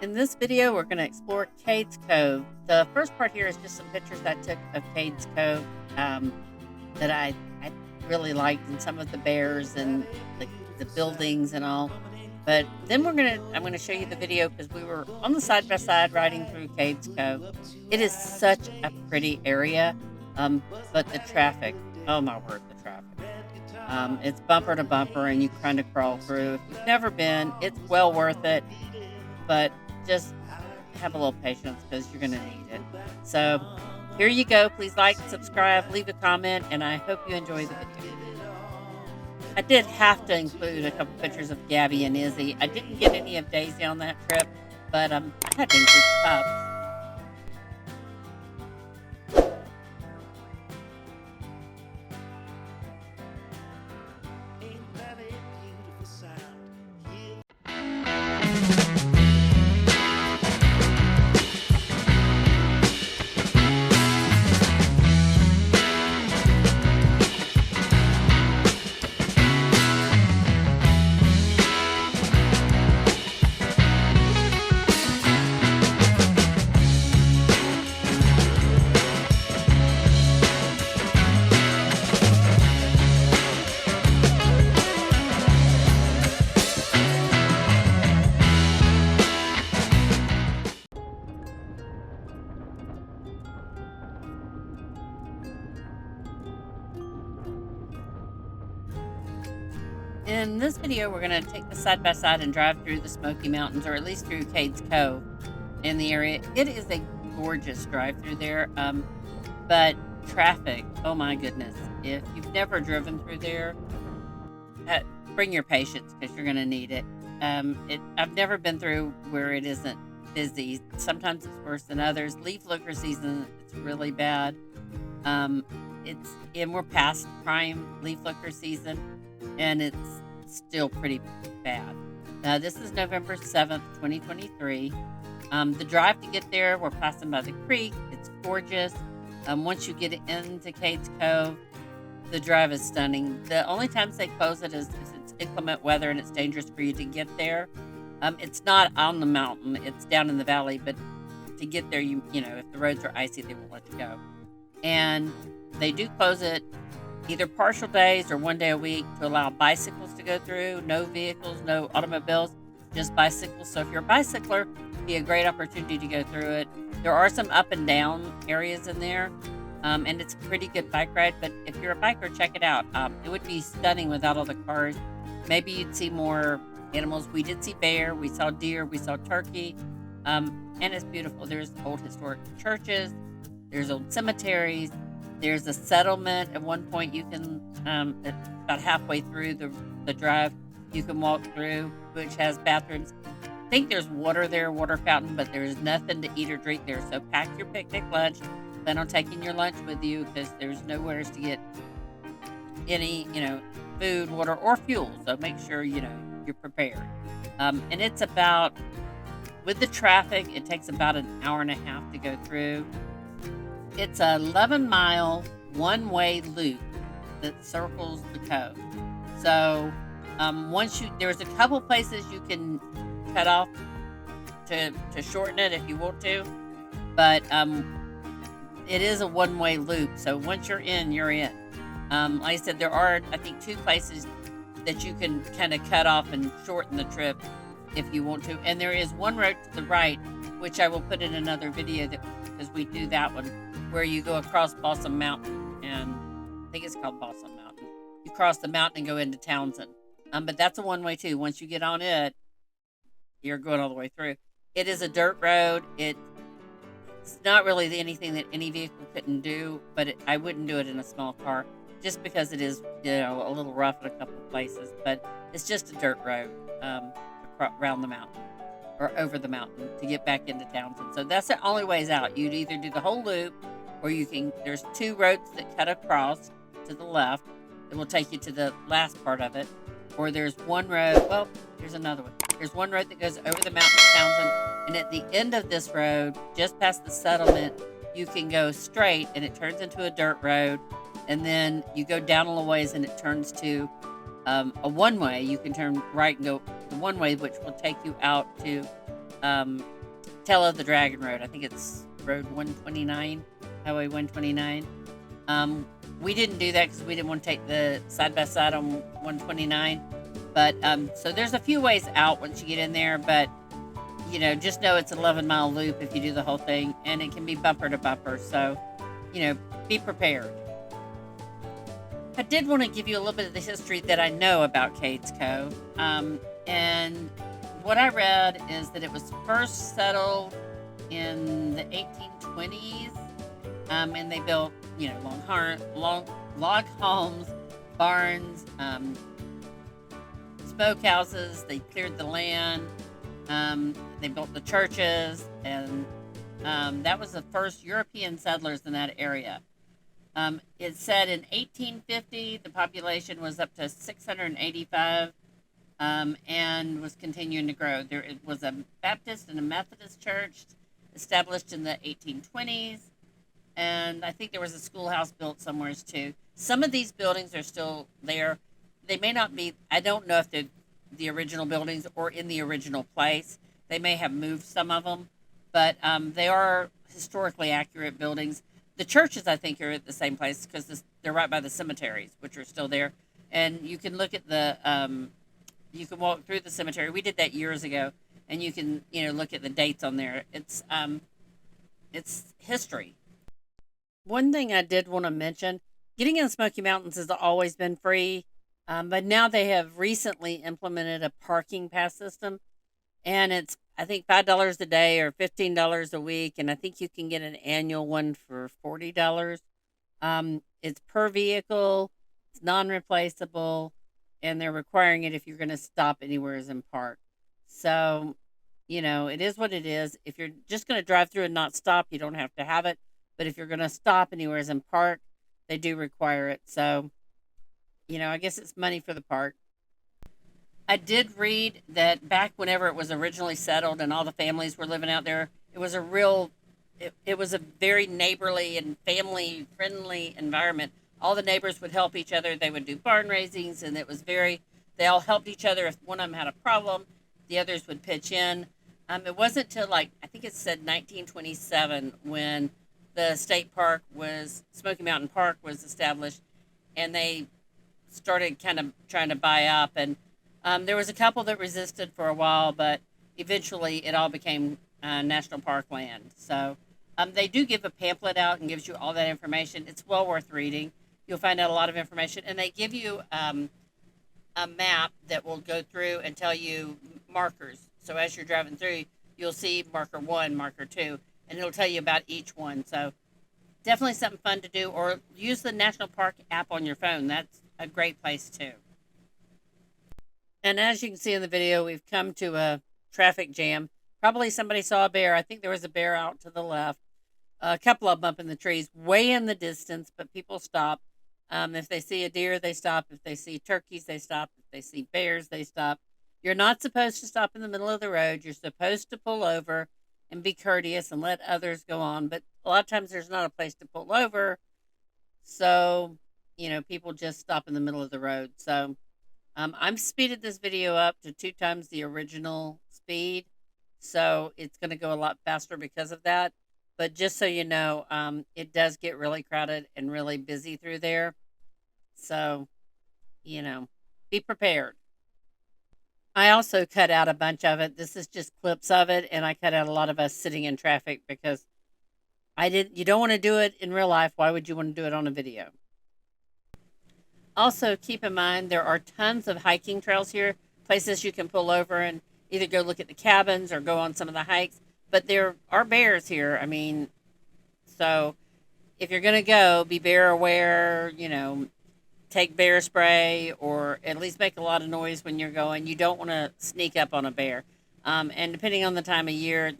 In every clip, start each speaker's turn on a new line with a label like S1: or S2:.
S1: In this video, we're going to explore Cades Cove. The first part here is just some pictures I took of Cades Cove that I really liked, and some of the bears and the buildings and all. But then I'm gonna show you the video because we were on the side by side riding through Cades Cove. It is such a pretty area, but the traffic, oh my word, the traffic. It's bumper to bumper, and you kind of crawl through. If you've never been, it's well worth it, but just have a little patience because you're going to need it. So here you go. Please like, subscribe, leave a comment, and I hope you enjoy the video. I did have to include a couple pictures of Gabby and Izzy. I didn't get any of Daisy on that trip, but I had to include pups. In this video, we're going to take the side by side and drive through the Smoky Mountains, or at least through Cades Cove in the area. It is a gorgeous drive through there, but traffic, oh my goodness. If you've never driven through there, bring your patience because you're going to need it. I've never been through where it isn't busy. Sometimes it's worse than others. Leaf looker season, it's really bad. We're past prime leaf looker season, and it's still pretty bad. This is November 7th, 2023. The drive to get there, we're passing by the creek. It's gorgeous. Once you get into Cades Cove, the drive is stunning. The only times they close it is if it's inclement weather and it's dangerous for you to get there. It's not on the mountain, it's down in the valley, but to get there, you know, if the roads are icy, they won't let you go. And they do close it either partial days or one day a week to allow bicycles to go through. No vehicles, no automobiles, just bicycles. So if you're a bicycler, it'd be a great opportunity to go through it. There are some up and down areas in there, and it's a pretty good bike ride. But if you're a biker, check it out. It would be stunning without all the cars. Maybe you'd see more animals. We did see bear, we saw deer, we saw turkey, and it's beautiful. There's old historic churches, there's old cemeteries. There's a settlement. At one point, you can, about halfway through the drive, you can walk through, which has bathrooms. I think there's water there, water fountain, but there's nothing to eat or drink there. So pack your picnic lunch. Plan on taking your lunch with you because there's nowhere to get any, food, water, or fuel. So make sure, you're prepared. And it's about, with the traffic, it takes about an hour and a half to go through. It's an 11-mile one-way loop that circles the cove. So there's a couple places you can cut off to shorten it if you want to, but it is a one-way loop. So once you're in, you're in. Like I said, there are, I think, two places that you can kind of cut off and shorten the trip if you want to. And there is one road to the right, which I will put in another video because we do that one, where you go across Balsam Mountain, and I think it's called Balsam Mountain. You cross the mountain and go into Townsend. But that's a one-way too. Once you get on it, you're going all the way through. It is a dirt road. It's not really anything that any vehicle couldn't do, but I wouldn't do it in a small car just because it is, a little rough in a couple of places. But it's just a dirt road around the mountain or over the mountain to get back into Townsend. So that's the only ways out. You'd either do the whole loop, or there's two roads that cut across to the left that will take you to the last part of it. Or there's one road, there's another one. There's one road that goes over the mountain to Townsend, and at the end of this road, just past the settlement, you can go straight and it turns into a dirt road, and then you go down a little ways and it turns to a one-way. You can turn right and go the one way, which will take you out to Tail of the Dragon Road. I think it's Road 129, Highway 129. We didn't do that because we didn't want to take the side by side on 129. But so there's a few ways out once you get in there, but just know it's an 11-mile loop if you do the whole thing, and it can be bumper to bumper. So, be prepared. I did want to give you a little bit of the history that I know about Cades Cove. And what I read is that it was first settled in the 1820s, and they built, long log homes, barns, smokehouses. They cleared the land. They built the churches, and that was the first European settlers in that area. It said in 1850 the population was up to 685, and was continuing to grow. There was a Baptist and a Methodist church established in the 1820s, and I think there was a schoolhouse built somewhere too. Some of these buildings are still there. They may not be, I don't know if they're the original buildings or in the original place. They may have moved some of them, but they are historically accurate buildings. The churches, I think, are at the same place because they're right by the cemeteries, which are still there. And you can look at you can walk through the cemetery. We did that years ago, and you can, look at the dates on there. It's history. One thing I did want to mention, getting in the Smoky Mountains has always been free, but now they have recently implemented a parking pass system, and it's, I think, $5 a day or $15 a week, and I think you can get an annual one for $40. It's per vehicle, it's non-replaceable, and they're requiring it if you're going to stop anywhere in park. So, it is what it is. If you're just going to drive through and not stop, you don't have to have it. But if you're going to stop anywhere in park, they do require it. So, I guess it's money for the park. I did read that back whenever it was originally settled and all the families were living out there, it was it was a very neighborly and family friendly environment. All the neighbors would help each other. They would do barn raisings, and they all helped each other. If one of them had a problem, the others would pitch in. It wasn't till I think it said 1927 when the Smoky Mountain Park was established, and they started kind of trying to buy up. And there was a couple that resisted for a while, but eventually it all became national park land. So they do give a pamphlet out and gives you all that information. It's well worth reading. You'll find out a lot of information, and they give you a map that will go through and tell you markers. So as you're driving through, you'll see marker 1, marker 2, and it'll tell you about each one. So definitely something fun to do, or use the National Park app on your phone. That's a great place too. And as you can see in the video, we've come to a traffic jam. Probably somebody saw a bear. I think there was a bear out to the left. A couple of them up in the trees, way in the distance, but people stop. If they see a deer, they stop. If they see turkeys, they stop. If they see bears, they stop. You're not supposed to stop in the middle of the road. You're supposed to pull over and be courteous and let others go on. But a lot of times there's not a place to pull over. So, people just stop in the middle of the road. So I'm speeded this video up to 2 times the original speed. So it's going to go a lot faster because of that. But just so you know, it does get really crowded and really busy through there. So, be prepared. I also cut out a bunch of it. This is just clips of it, and I cut out a lot of us sitting in traffic because you don't want to do it in real life. Why would you want to do it on a video? Also, keep in mind, there are tons of hiking trails here, places you can pull over and either go look at the cabins or go on some of the hikes. But there are bears here. So if you're going to go, be bear aware, take bear spray, or at least make a lot of noise when you're going. You don't want to sneak up on a bear. And depending on the time of year,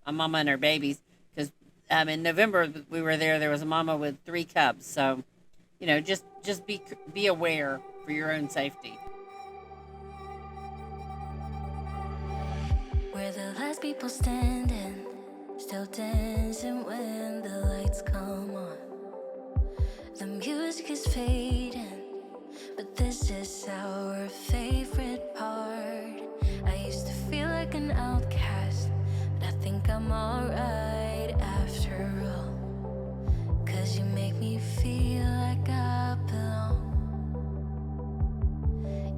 S1: a mama and her babies, because in November we were there was a mama with 3 cubs. So, just be aware for your own safety.
S2: We're the last people standing, still dancing when the lights come on. The music is fading, but this is our favorite part. I used to feel like an outcast, I'm alright after all. 'Cause you make me feel like I belong.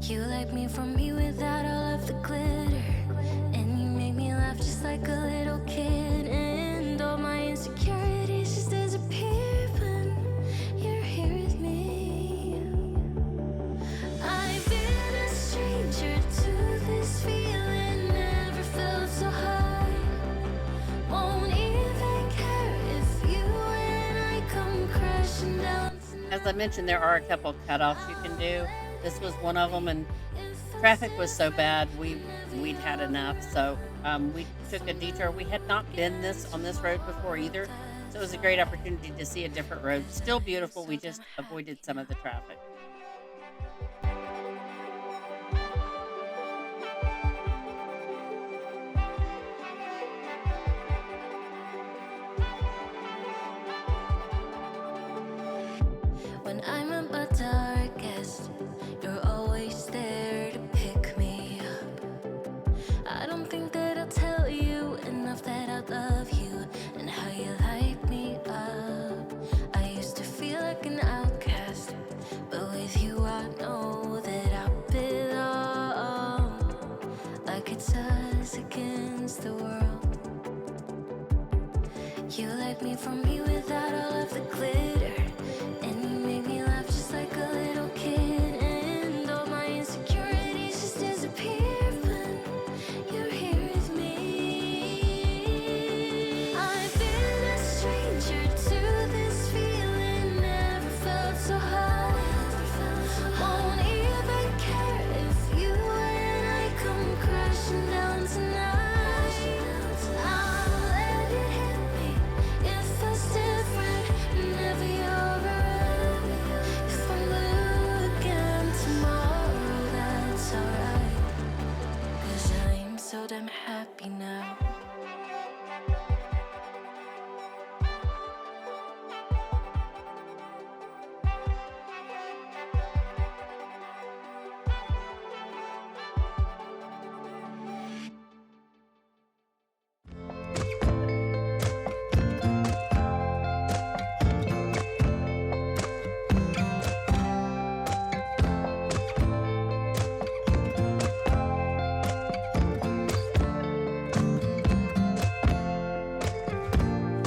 S2: You like me from me without all of the glitter. And you make me laugh just like a little kid. And all my insecurities just disappear when you're here with me. I've been a stranger to this feeling, never felt so high. Won't even care if you and I come crashing down tonight.
S1: As I mentioned, there are a couple cutoffs you can do. This was one of them, and traffic was so bad we'd had enough. So we took a detour. We had not been on this road before either, so it was a great opportunity to see a different road. Still beautiful. We just avoided some of the traffic.
S2: When I'm at my darkest, you're always there to pick me up. I don't think that I'll tell you enough that I love you and how you light me up. I used to feel like an outcast, but with you I know that I belong. Like it's us against the world. You like me from me without all of the glitter. And you make me laugh just like a little kid. And all my insecurities just disappear when you're here with me. I've been a stranger to this feeling, never felt so high. Won't even care if you and I come crashing down tonight. I'll let it hit me if it's different. Never you're around. If I'm blue again tomorrow, that's alright. 'Cause I'm so damn happy now.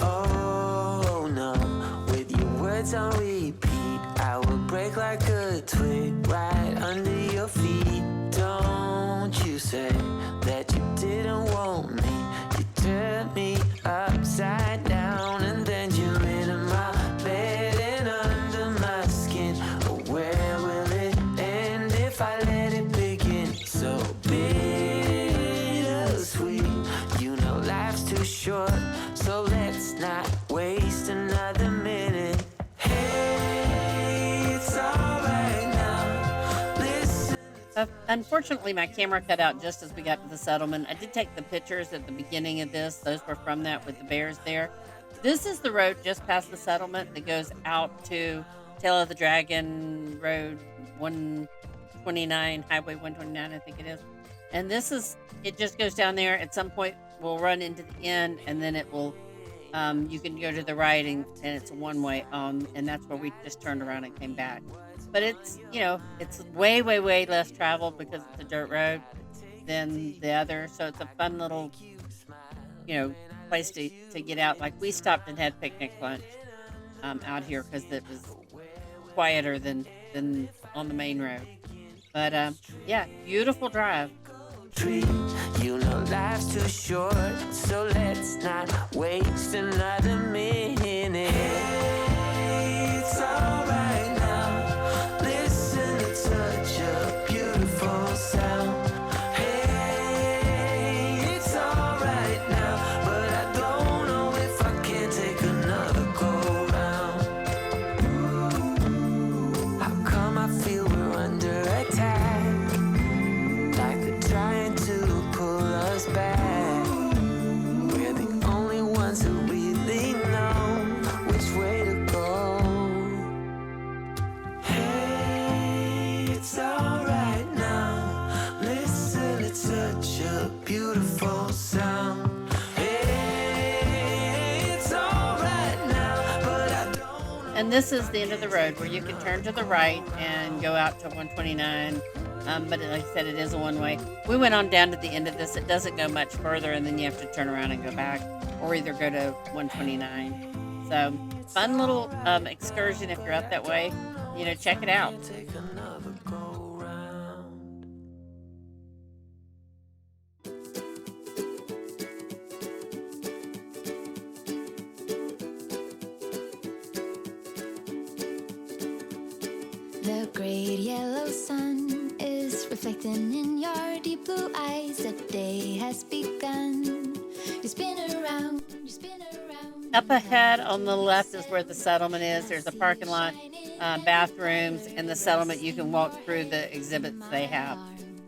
S3: Oh no, with your words on repeat, I will break like a twig right under your feet. Don't you say that you didn't want me. You turned me upside down and then you're in my bed and under my skin. Oh, where will it end if I let it begin? So bittersweet, you know life's too short, so let's not waste another minute. Hey, it's alright now. Listen.
S1: Unfortunately, my camera cut out just as we got to the settlement. I did take the pictures at the beginning of this. Those were from that with the bears there. This is the road just past the settlement that goes out to Tail of the Dragon Road 129, Highway 129, I think it is. And it just goes down there. At some point, we'll run into the end, and then it will, you can go to the right, and it's a one-way, and that's where we just turned around and came back. But it's, it's way, way, way less traveled because it's a dirt road than the other. So it's a fun little, place to get out. Like, we stopped and had picnic lunch out here because it was quieter than on the main road. But yeah, beautiful drive.
S3: You know life's too short, so let's not waste another minute. Hey, it's alright now. Listen to such a beautiful sound. Hey, it's alright now, but I don't know if I can take another go round. How come I feel we're under attack? Like they're trying to pull us back. We're the only ones who really know which way to go. Hey, it's alright now. Listen, it's such a beautiful sound. Hey,
S1: And this is the end of the road where you can turn to the right and go out to 129. But like I said, it is a one-way. We went on down to the end of this. It doesn't go much further, and then you have to turn around and go back, or either go to 129. So, fun little excursion if you're out that way. You know, check it out.
S3: Take another go round.
S2: The great yellow sun is reflecting in your deep blue eyes. The day has begun. You spin around, you spin around.
S1: Up ahead on the left is where the settlement is. There's a parking lot, bathrooms, and the settlement. You can walk through the exhibits they have.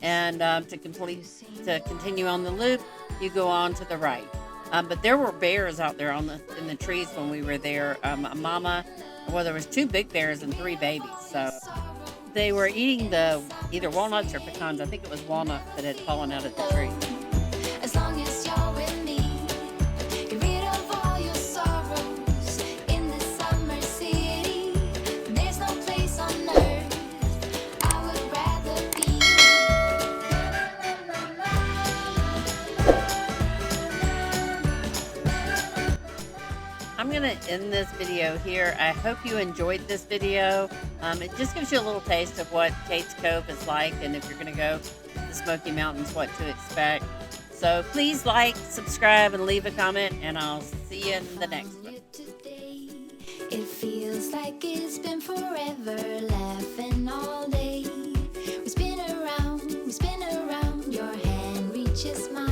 S1: And to continue on the loop, you go on to the right. But there were bears out there in the trees when we were there. There was 2 big bears and 3 babies. So they were eating either walnuts or pecans. I think it was walnuts that had fallen out of the tree.
S2: As long as you're with me, get rid of all your sorrows in this summer city. There's no place on earth I would rather be.
S1: I'm going to end this video here. I hope you enjoyed this video. It just gives you a little taste of what Cades Cove is like, and if you're going to go to the Smoky Mountains, what to expect. So please like, subscribe, and leave a comment, and I'll see you in the next one.
S2: Today, it feels like it's been forever, laughing all day. We spin around, your hand reaches mine.